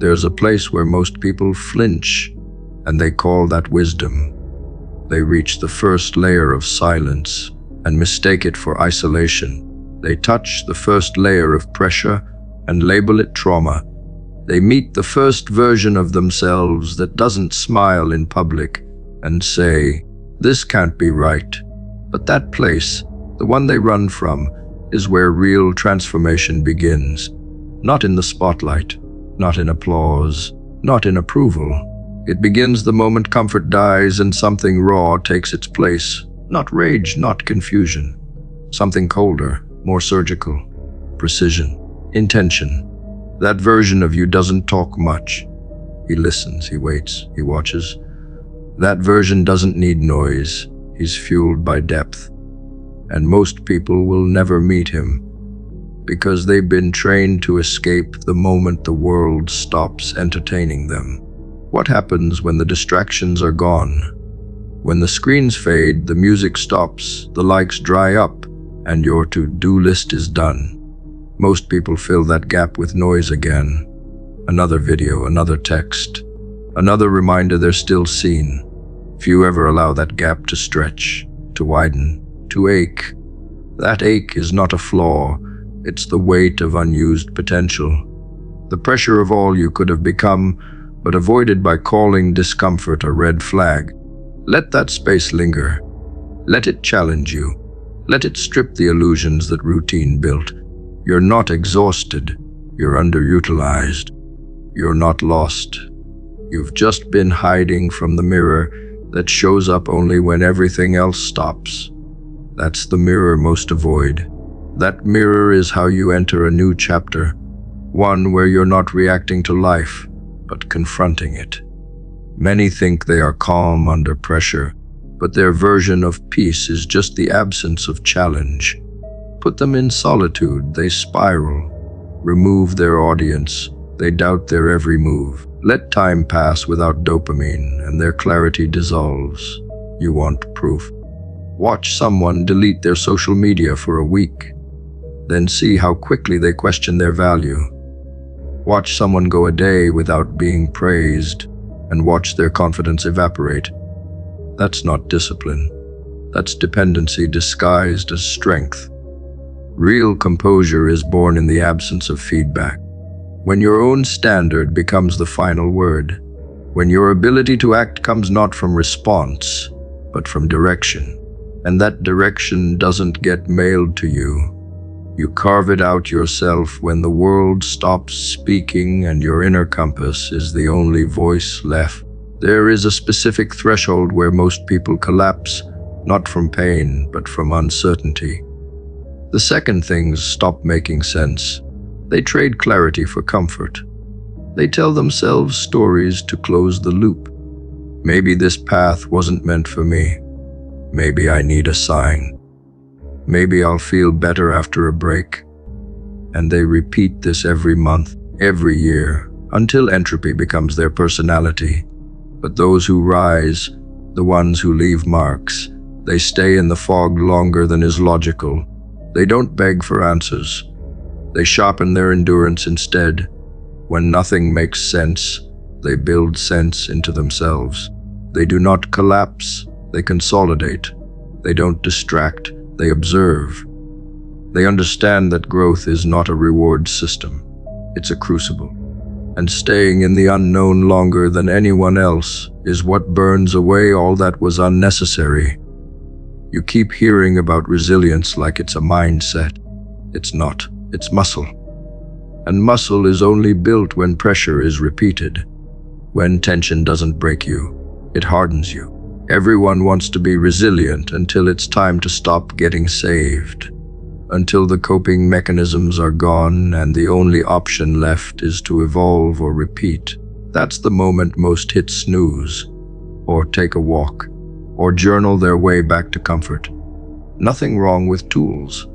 There's a place where most people flinch, and they call that wisdom. They reach the first layer of silence and mistake it for isolation. They touch the first layer of pressure and label it trauma. They meet the first version of themselves that doesn't smile in public and say, "This can't be right." But that place, the one they run from, is where real transformation begins. Not in the spotlight, not in applause, not in approval. It begins the moment comfort dies and something raw takes its place. Not rage, not confusion. Something colder, more surgical. Precision. Intention. That version of you doesn't talk much. He listens, he waits, he watches. That version doesn't need noise. He's fueled by depth. And most people will never meet him because they've been trained to escape the moment the world stops entertaining them. What happens when the distractions are gone? When the screens fade, the music stops, the likes dry up, and your to-do list is done. Most people fill that gap with noise again. Another video, another text, another reminder they're still seen. Few ever allow that gap to stretch, to widen, to ache. That ache is not a flaw, it's the weight of unused potential. The pressure of all you could have become, but avoided by calling discomfort a red flag. Let that space linger. Let it challenge you. Let it strip the illusions that routine built. You're not exhausted. You're underutilized. You're not lost. You've just been hiding from the mirror that shows up only when everything else stops. That's the mirror most avoid. That mirror is how you enter a new chapter, one where you're not reacting to life, but confronting it. Many think they are calm under pressure, but their version of peace is just the absence of challenge. Put them in solitude, they spiral. Remove their audience, they doubt their every move. Let time pass without dopamine, and their clarity dissolves. You want proof. Watch someone delete their social media for a week. Then see how quickly they question their value. Watch someone go a day without being praised, and watch their confidence evaporate. That's not discipline. That's dependency disguised as strength. Real composure is born in the absence of feedback. When your own standard becomes the final word. When your ability to act comes not from response, but from direction. And that direction doesn't get mailed to you. You carve it out yourself when the world stops speaking and your inner compass is the only voice left. There is a specific threshold where most people collapse, not from pain, but from uncertainty. The second things stop making sense. They trade clarity for comfort. They tell themselves stories to close the loop. Maybe this path wasn't meant for me. Maybe I need a sign. Maybe I'll feel better after a break. And they repeat this every month, every year, until entropy becomes their personality. But those who rise, the ones who leave marks, they stay in the fog longer than is logical. They don't beg for answers. They sharpen their endurance instead. When nothing makes sense, they build sense into themselves. They do not collapse, they consolidate. They don't distract, they observe. They understand that growth is not a reward system. It's a crucible. And staying in the unknown longer than anyone else is what burns away all that was unnecessary. You keep hearing about resilience like it's a mindset. It's not. It's muscle. And muscle is only built when pressure is repeated. When tension doesn't break you, it hardens you. Everyone wants to be resilient until it's time to stop getting saved. Until the coping mechanisms are gone and the only option left is to evolve or repeat. That's the moment most hit snooze, or take a walk, or journal their way back to comfort. Nothing wrong with tools,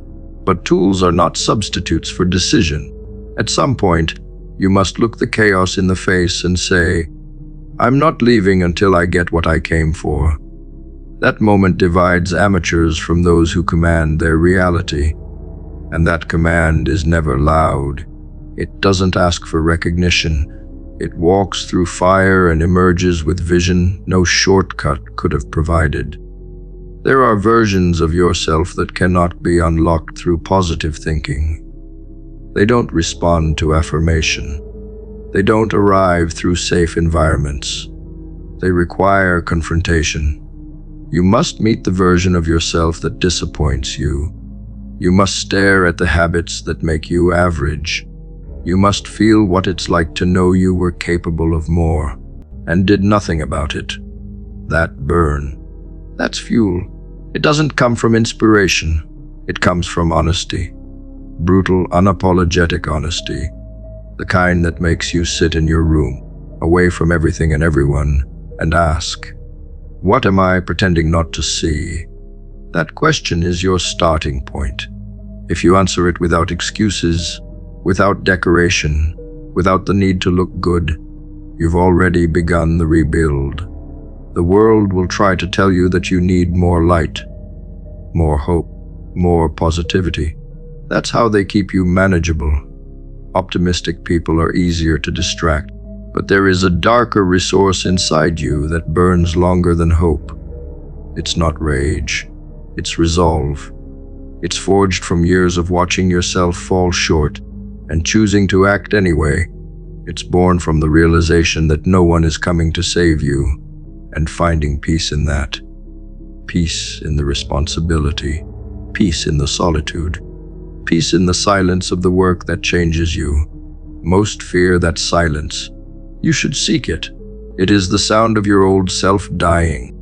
but tools are not substitutes for decision. At some point, you must look the chaos in the face and say, "I'm not leaving until I get what I came for." That moment divides amateurs from those who command their reality. And that command is never loud. It doesn't ask for recognition. It walks through fire and emerges with vision no shortcut could have provided. There are versions of yourself that cannot be unlocked through positive thinking. They don't respond to affirmation. They don't arrive through safe environments. They require confrontation. You must meet the version of yourself that disappoints you. You must stare at the habits that make you average. You must feel what it's like to know you were capable of more and did nothing about it. That burn. That's fuel. It doesn't come from inspiration. It comes from honesty. Brutal, unapologetic honesty. The kind that makes you sit in your room, away from everything and everyone, and ask, what am I pretending not to see? That question is your starting point. If you answer it without excuses, without decoration, without the need to look good, you've already begun the rebuild. The world will try to tell you that you need more light, more hope, more positivity. That's how they keep you manageable. Optimistic people are easier to distract, but there is a darker resource inside you that burns longer than hope. It's not rage, it's resolve. It's forged from years of watching yourself fall short and choosing to act anyway. It's born from the realization that no one is coming to save you, and finding peace in that. Peace in the responsibility, peace in the solitude, peace in the silence of the work that changes you. Most fear that silence. You should seek it. It is the sound of your old self dying.